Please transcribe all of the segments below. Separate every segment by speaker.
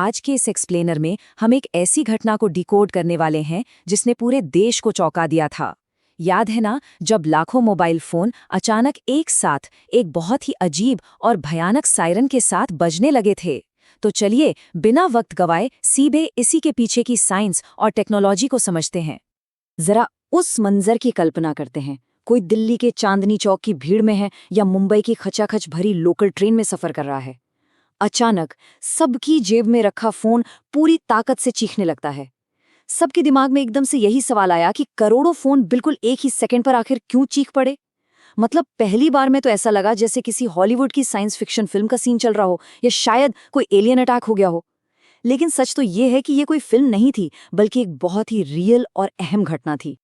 Speaker 1: आज के इस एक्सप्लेनर में हम एक ऐसी घटना को डिकोड करने वाले हैं जिसने पूरे देश को चौंका दिया था। याद है ना, जब लाखों मोबाइल फोन अचानक एक साथ एक बहुत ही अजीब और भयानक सायरन के साथ बजने लगे थे। तो चलिए बिना वक्त गवाए सीधे इसी के पीछे की साइंस और टेक्नोलॉजी को समझते हैं। जरा उस मंजर की कल्पना करते हैं। कोई दिल्ली के चांदनी चौक की भीड़ में है या मुंबई की खचाखच भरी लोकल ट्रेन में सफर कर रहा है। अचानक सबकी जेब में रखा फोन पूरी ताकत से चीखने लगता है। सबके दिमाग में एकदम से यही सवाल आया कि करोड़ों फोन बिल्कुल एक ही सेकंड पर आखिर क्यों चीख पड़े। मतलब पहली बार में तो ऐसा लगा जैसे किसी हॉलीवुड की साइंस फिक्शन फिल्म का सीन चल रहा हो या शायद कोई एलियन अटैक हो गया हो। लेकिन सच तो ये है कि ये कोई फिल्म नहीं थी, बल्कि एक बहुत ही रियल और अहम घटना थी।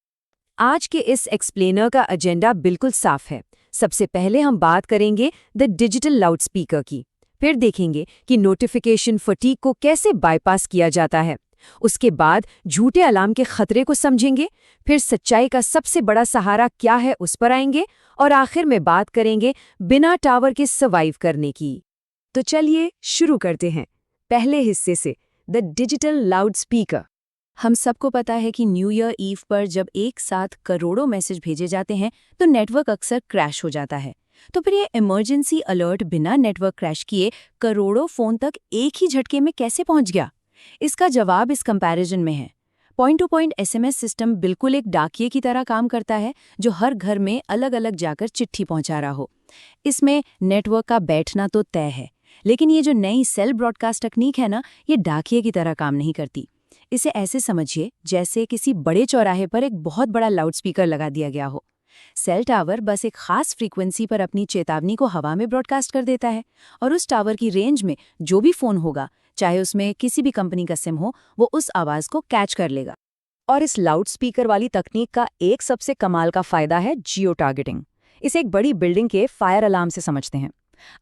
Speaker 1: आज के इस एक्सप्लेनर का एजेंडा बिल्कुल साफ है। सबसे पहले हम बात करेंगे द डिजिटल लाउडस्पीकर की, फिर देखेंगे कि नोटिफिकेशन फटीग को कैसे बाईपास किया जाता है। उसके बाद झूठे अलार्म के खतरे को समझेंगे, फिर सच्चाई का सबसे बड़ा सहारा क्या है उस पर आएंगे, और आखिर में बात करेंगे बिना टावर के सर्वाइव करने की। तो चलिए शुरू करते हैं पहले हिस्से से, द डिजिटल लाउडस्पीकर। हम सबको पता है कि न्यू ईयर ईव पर जब एक साथ करोड़ों मैसेज भेजे जाते हैं तो नेटवर्क अक्सर क्रैश हो जाता है। तो फिर ये इमरजेंसी अलर्ट बिना नेटवर्क क्रैश किए करोड़ों फोन तक एक ही झटके में कैसे पहुंच गया? इसका जवाब इस कंपैरिजन में है। Point two point SMS system बिल्कुल एक डाकिये की तरह काम करता है, जो हर घर में अलग अलग जाकर चिट्ठी पहुंचा रहा हो। इसमें नेटवर्क का बैठना तो तय है, लेकिन ये जो नई सेल ब्रॉडकास्ट तकनीक है ना, ये डाकिये की तरह काम नहीं करती। इसे ऐसे समझिए जैसे किसी बड़े चौराहे पर एक बहुत बड़ा लाउडस्पीकर लगा दिया गया हो। सेल टावर बस एक खास फ्रीक्वेंसी पर अपनी चेतावनी को हवा में ब्रॉडकास्ट कर देता है, और उस टावर की रेंज में जो भी फोन होगा, चाहे उसमें किसी भी कंपनी का सिम हो, वो उस आवाज को कैच कर लेगा। और इस लाउडस्पीकर वाली तकनीक का एक सबसे कमाल का फायदा है जियो टारगेटिंग। इसे एक बड़ी बिल्डिंग के फायर अलार्म से समझते हैं।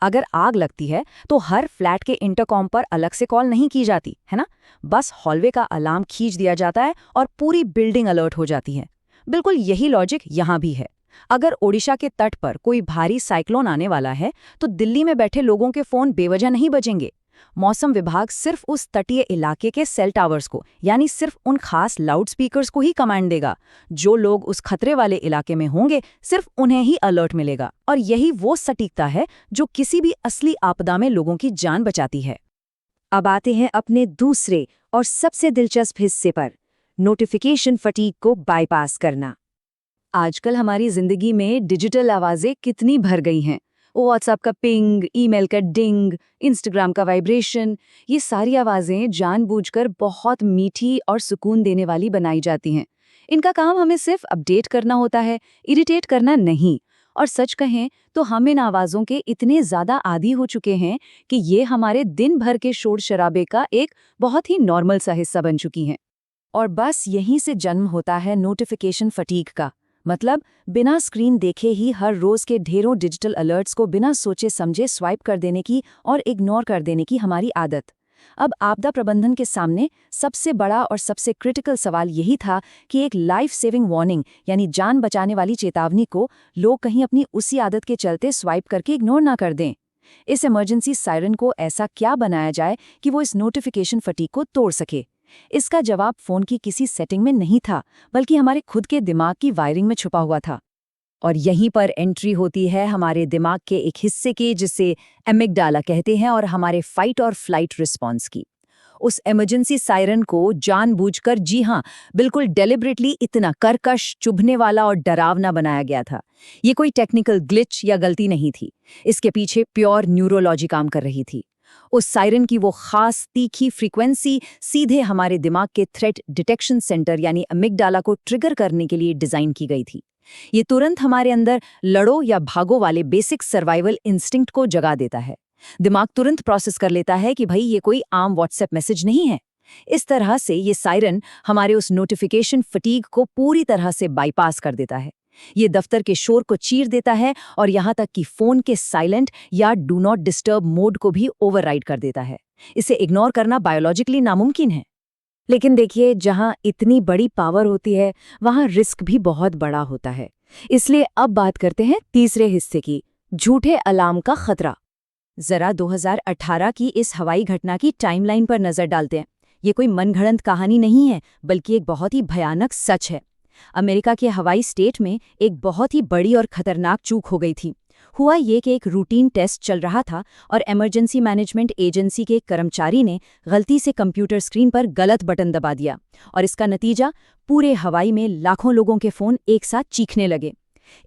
Speaker 1: अगर आग लगती है तो हर फ्लैट के इंटरकॉम पर अलग से कॉल नहीं की जाती है ना, बस हॉलवे का अलार्म खींच दिया जाता है और पूरी बिल्डिंग अलर्ट हो जाती है। बिल्कुल यही लॉजिक यहाँ भी है। अगर ओडिशा के तट पर कोई भारी साइक्लोन आने वाला है तो दिल्ली में बैठे लोगों के फोन बेवजह नहीं बजेंगे। मौसम विभाग सिर्फ उस तटीय इलाके के सेल टावर्स को, यानी सिर्फ उन खास लाउडस्पीकर्स को ही कमांड देगा। जो लोग उस खतरे वाले इलाके में होंगे, सिर्फ उन्हें ही अलर्ट मिलेगा। और यही वो सटीकता है जो किसी भी असली आपदा में लोगों की जान बचाती है। अब आते हैं अपने दूसरे और सबसे दिलचस्प हिस्से पर, नोटिफिकेशन फटीग को बाईपास करना। आजकल हमारी जिंदगी में डिजिटल आवाजें कितनी भर गई हैं। व्हाट्सएप का पिंग, ईमेल का डिंग, इंस्टाग्राम का वाइब्रेशन, ये सारी आवाजें जानबूझकर बहुत मीठी और सुकून देने वाली बनाई जाती हैं। इनका काम हमें सिर्फ अपडेट करना होता है, इरिटेट करना नहीं। और सच कहें तो हम इन आवाज़ों के इतने ज़्यादा आदी हो चुके हैं कि ये हमारे दिन भर के शोर शराबे का एक बहुत ही नॉर्मल सा हिस्सा बन चुकी हैं। और बस यहीं से जन्म होता है नोटिफिकेशन फटीग का। मतलब बिना स्क्रीन देखे ही हर रोज के ढेरों डिजिटल अलर्ट्स को बिना सोचे समझे स्वाइप कर देने की और इग्नोर कर देने की हमारी आदत। अब आपदा प्रबंधन के सामने सबसे बड़ा और सबसे क्रिटिकल सवाल यही था कि एक लाइफ सेविंग वार्निंग, यानी जान बचाने वाली चेतावनी को लोग कहीं अपनी उसी आदत के चलते स्वाइप करके इग्नोर ना कर दें। इस इमरजेंसी सायरन को ऐसा क्या बनाया जाए कि वो इस नोटिफिकेशन फटीग को तोड़ सके? इसका जवाब फोन की किसी सेटिंग में नहीं था, बल्कि हमारे खुद के दिमाग की वायरिंग में छुपा हुआ था। और यहीं पर एंट्री होती है हमारे दिमाग के एक हिस्से की, जिसे एमिगडाला कहते हैं, और हमारे फाइट और फ्लाइट रिस्पॉन्स की। उस इमरजेंसी सायरन को जानबूझकर, जी हाँ, बिल्कुल डेलिबरेटली इतना कर्कश, चुभने वाला और डरावना बनाया गया था। ये कोई टेक्निकल ग्लिच या गलती नहीं थी। इसके पीछे प्योर न्यूरोलॉजी काम कर रही थी। उस सायरन की वो खास तीखी फ्रीक्वेंसी सीधे हमारे दिमाग के थ्रेट डिटेक्शन सेंटर यानी अमिगडाला को ट्रिगर करने के लिए डिजाइन की गई थी। ये तुरंत हमारे अंदर लड़ो या भागो वाले बेसिक सर्वाइवल इंस्टिंक्ट को जगा देता है। दिमाग तुरंत प्रोसेस कर लेता है कि भाई ये कोई आम व्हाट्सएप मैसेज नहीं है। इस तरह से ये सायरन हमारे उस नोटिफिकेशन फटीग को पूरी तरह से बाईपास कर देता है। ये दफ्तर के शोर को चीर देता है और यहाँ तक कि फोन के साइलेंट या डू नॉट डिस्टर्ब मोड को भी ओवरराइड कर देता है। इसे इग्नोर करना बायोलॉजिकली नामुमकिन है। लेकिन देखिए, जहाँ इतनी बड़ी पावर होती है, वहाँ रिस्क भी बहुत बड़ा होता है। इसलिए अब बात करते हैं तीसरे हिस्से की, झूठे अलार्म का खतरा। जरा 2018 की इस हवाई घटना की टाइमलाइन पर नजर डालते हैं। ये कोई मनगढ़ंत कहानी नहीं है, बल्कि एक बहुत ही भयानक सच है। अमेरिका के हवाई स्टेट में एक बहुत ही बड़ी और खतरनाक चूक हो गई थी। हुआ ये कि एक रूटीन टेस्ट चल रहा था और इमरजेंसी मैनेजमेंट एजेंसी के एक कर्मचारी ने गलती से कंप्यूटर स्क्रीन पर गलत बटन दबा दिया, और इसका नतीजा पूरे हवाई में लाखों लोगों के फोन एक साथ चीखने लगे।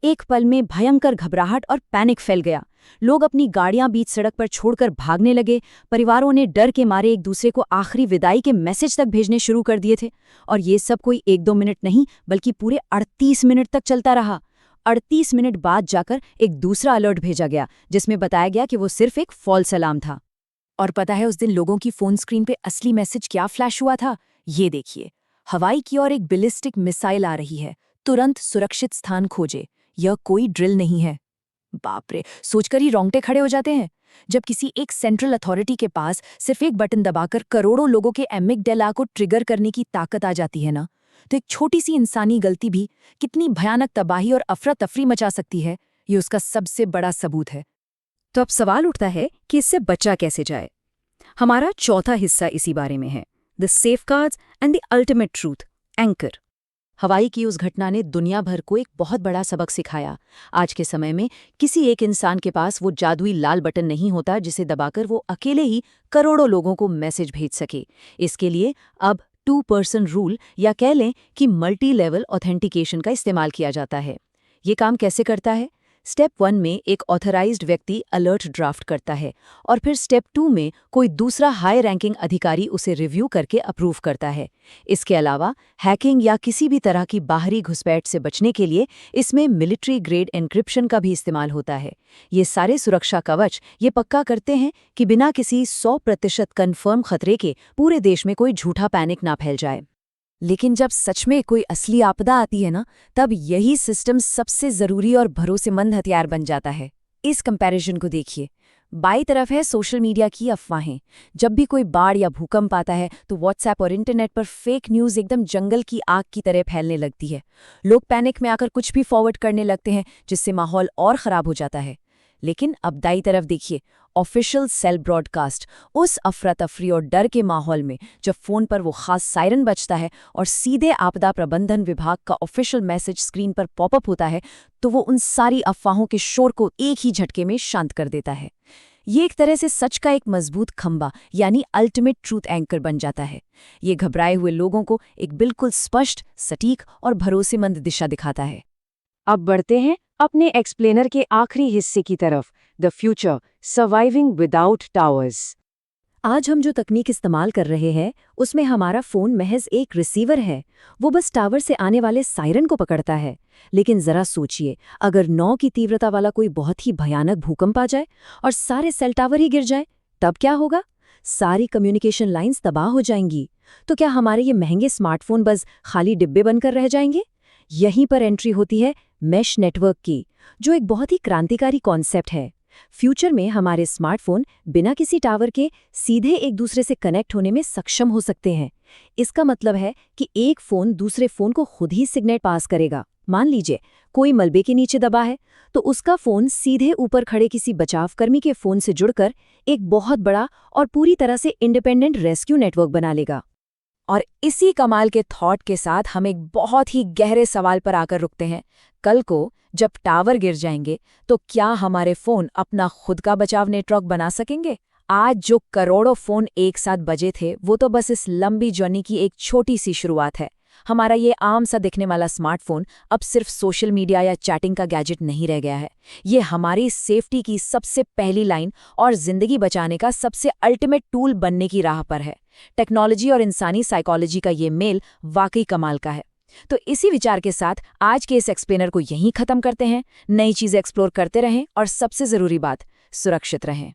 Speaker 1: एक पल में भयंकर घबराहट और पैनिक फैल गया। लोग अपनी गाड़ियां बीच सड़क पर छोड़कर भागने लगे। परिवारों ने डर के मारे एक दूसरे को आखिरी विदाई के मैसेज तक भेजने शुरू कर दिए थे। और ये सब कोई 1-2 मिनट नहीं, बल्कि पूरे 38 मिनट तक चलता रहा। 38 मिनट बाद जाकर एक दूसरा अलर्ट भेजा गया, जिसमें बताया गया कि वो सिर्फ एक फॉल्स अलार्म था। और पता है उस दिन लोगों की फोन स्क्रीन पे असली मैसेज क्या फ्लैश हुआ था? ये देखिए, हवाई की ओर एक बैलिस्टिक मिसाइल आ रही है, तुरंत सुरक्षित स्थान खोजे। यह कोई ड्रिल नहीं है। बाप रे, सोचकर ही रोंगटे खड़े हो जाते हैं। जब किसी एक सेंट्रल अथॉरिटी के पास सिर्फ एक बटन दबाकर करोड़ों लोगों के एमिगडाला को ट्रिगर करने की ताकत आ जाती है ना, तो एक छोटी सी इंसानी गलती भी कितनी भयानक तबाही और अफरा तफरी मचा सकती है, ये उसका सबसे बड़ा सबूत है। तो अब सवाल उठता है कि इससे बचा कैसे जाए। हमारा चौथा हिस्सा इसी बारे में है, the safeguards and the ultimate truth, anchor. हवाई की उस घटना ने दुनिया भर को एक बहुत बड़ा सबक सिखाया। आज के समय में किसी एक इंसान के पास वो जादुई लाल बटन नहीं होता जिसे दबाकर वो अकेले ही करोड़ों लोगों को मैसेज भेज सके। इसके लिए अब 2-person रूल, या कह लें कि मल्टी लेवल ऑथेंटिकेशन का इस्तेमाल किया जाता है। ये काम कैसे करता है? स्टेप 1 में एक ऑथराइज्ड व्यक्ति अलर्ट ड्राफ्ट करता है, और फिर स्टेप 2 में कोई दूसरा हाई रैंकिंग अधिकारी उसे रिव्यू करके अप्रूव करता है। इसके अलावा हैकिंग या किसी भी तरह की बाहरी घुसपैठ से बचने के लिए इसमें मिलिट्री ग्रेड एन्क्रिप्शन का भी इस्तेमाल होता है। ये सारे सुरक्षा कवच ये पक्का करते हैं कि बिना किसी 100% कन्फर्म खतरे के पूरे देश में कोई झूठा पैनिक ना फैल जाए। लेकिन जब सच में कोई असली आपदा आती है ना, तब यही सिस्टम सबसे ज़रूरी और भरोसेमंद हथियार बन जाता है। इस कंपैरिजन को देखिए। बाईं तरफ है सोशल मीडिया की अफवाहें। जब भी कोई बाढ़ या भूकंप आता है तो व्हाट्सएप और इंटरनेट पर फेक न्यूज़ एकदम जंगल की आग की तरह फैलने लगती है। लोग पैनिक में आकर कुछ भी फॉरवर्ड करने लगते हैं, जिससे माहौल और ख़राब हो जाता है। लेकिन अब दाईं तरफ देखिए, ऑफिशियल सेल ब्रॉडकास्ट। उस अफरा तफरी और डर के माहौल में जब फ़ोन पर वो खास सायरन बजता है और सीधे आपदा प्रबंधन विभाग का ऑफिशियल मैसेज स्क्रीन पर पॉपअप होता है, तो वो उन सारी अफवाहों के शोर को एक ही झटके में शांत कर देता है। ये एक तरह से सच का एक मजबूत खंबा, यानी अल्टीमेट ट्रूथ एंकर बन जाता है। ये घबराए हुए लोगों को एक बिल्कुल स्पष्ट, सटीक और भरोसेमंद दिशा दिखाता है। अब बढ़ते हैं अपने एक्सप्लेनर के आखिरी हिस्से की तरफ, the future, surviving without towers. आज हम जो तकनीक इस्तेमाल कर रहे हैं, उसमें हमारा फ़ोन महज एक रिसीवर है। वो बस टावर से आने वाले सायरन को पकड़ता है। लेकिन ज़रा सोचिए, अगर 9 की तीव्रता वाला कोई बहुत ही भयानक भूकंप आ जाए और सारे सेल टावर ही गिर जाए, तब क्या होगा? सारी कम्युनिकेशन लाइंस तबाह हो जाएंगी। तो क्या हमारे ये महंगे स्मार्टफोन बस खाली डिब्बे बनकर रह जाएंगे? यहीं पर एंट्री होती है मैश नेटवर्क की, जो एक बहुत ही क्रांतिकारी कॉन्सेप्ट है। फ्यूचर में हमारे स्मार्टफोन बिना किसी टावर के सीधे एक दूसरे से कनेक्ट होने में सक्षम हो सकते हैं। इसका मतलब है कि एक फ़ोन दूसरे फ़ोन को खुद ही सिग्नल पास करेगा। मान लीजिए कोई मलबे के नीचे दबा है, तो उसका फ़ोन सीधे ऊपर खड़े किसी बचावकर्मी के फ़ोन से जुड़कर एक बहुत बड़ा और पूरी तरह से इंडिपेंडेंट रेस्क्यू नेटवर्क बना लेगा। और इसी कमाल के थॉट के साथ हम एक बहुत ही गहरे सवाल पर आकर रुकते हैं। कल को जब टावर गिर जाएंगे, तो क्या हमारे फ़ोन अपना खुद का बचाव नेटवर्क बना सकेंगे? आज जो करोड़ों फ़ोन एक साथ बजे थे, वो तो बस इस लंबी जर्नी की एक छोटी सी शुरुआत है। हमारा ये आम सा दिखने वाला स्मार्टफोन अब सिर्फ सोशल मीडिया या चैटिंग का गैजेट नहीं रह गया है। ये हमारी सेफ्टी की सबसे पहली लाइन और जिंदगी बचाने का सबसे अल्टीमेट टूल बनने की राह पर है। टेक्नोलॉजी और इंसानी साइकोलॉजी का ये मेल वाकई कमाल का है। तो इसी विचार के साथ आज के इस एक्सप्लेनर को यहीं खत्म करते हैं। नई चीजें एक्सप्लोर करते रहें और सबसे जरूरी बात, सुरक्षित रहें।